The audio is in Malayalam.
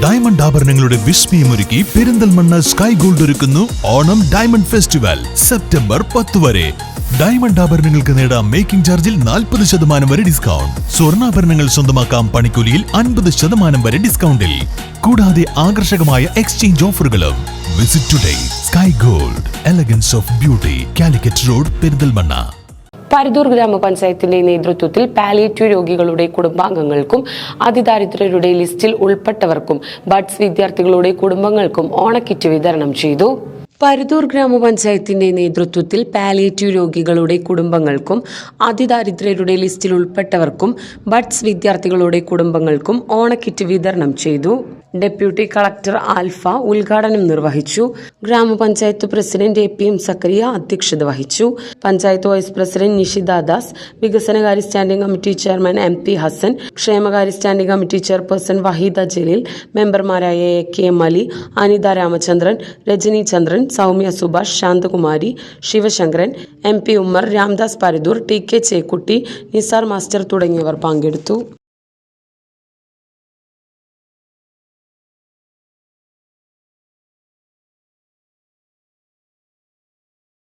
ഡയമണ്ട് ആഭരണങ്ങളുടെ വിസ്മയമൊരുക്കി പെരിന്തൽമണ്ണ സ്കൈ ഗോൾഡ് ഒരുക്കുന്നു ഓണം ഡയമണ്ട് ഫെസ്റ്റിവൽ സെപ്റ്റംബർ 10 വരെ. ഡയമണ്ട് ആഭരണങ്ങൾക്ക് നേടാം മേക്കിംഗ് ചാർജിൽ 40% വരെ ഡിസ്കൗണ്ട്. സ്വർണ്ണാഭരണങ്ങൾ സ്വന്തമാക്കാം പണിക്കൂലിയിൽ 50% വരെ ഡിസ്കൗണ്ടിൽ. കൂടാതെ ആകർഷകമായ എക്സ്ചേഞ്ച് ഓഫറുകളും. Visit today sky gold, elegance of beauty, Calicut road, Perinthalmanna. Paruthur ഗ്രാമപഞ്ചായത്തിന്റെ നേതൃത്വത്തിൽ പാലിയേറ്റീവ് രോഗികളുടെ കുടുംബാംഗങ്ങൾക്കും അതിദാരിദ്ര്യരുടെ ലിസ്റ്റിൽ ഉൾപ്പെട്ടവർക്കും ബഡ്സ് വിദ്യാർത്ഥികളുടെ കുടുംബങ്ങൾക്കും ഓണക്കിറ്റ് വിതരണം ചെയ്തു. പരുതൂർ ഗ്രാമപഞ്ചായത്തിന്റെ നേതൃത്വത്തിൽ പാലിയേറ്റീവ് രോഗികളുടെ കുടുംബങ്ങൾക്കും അതിദാരിദ്ര്യരുടെ ലിസ്റ്റിൽ ഉൾപ്പെട്ടവർക്കും ബഡ്സ് വിദ്യാർത്ഥികളുടെ കുടുംബങ്ങൾക്കും ഓണക്കിറ്റ് വിതരണം ചെയ്തു. ഡെപ്യൂട്ടി കളക്ടർ ആൽഫ ഉദ്ഘാടനം നിർവഹിച്ചു. ഗ്രാമപഞ്ചായത്ത് പ്രസിഡന്റ് APM സക്കറിയ അധ്യക്ഷത വഹിച്ചു. പഞ്ചായത്ത് വൈസ് പ്രസിഡന്റ് നിഷിത ദാസ്, വികസനകാര്യ standing committee chairman MP Hasan, ക്ഷേമകാര്യ standing committee chairperson Waheeda Jaleel, മെമ്പർമാരായ KM Ali, Anitha Ramachandran, Rajani Chandran, Soumya Subhash, Santhakumari, Sivasankaran, MP Ummer, Ramdas Paruthur, TK Chekkutty, Nisar master തുടങ്ങിയവർ പങ്കെടുത്തു.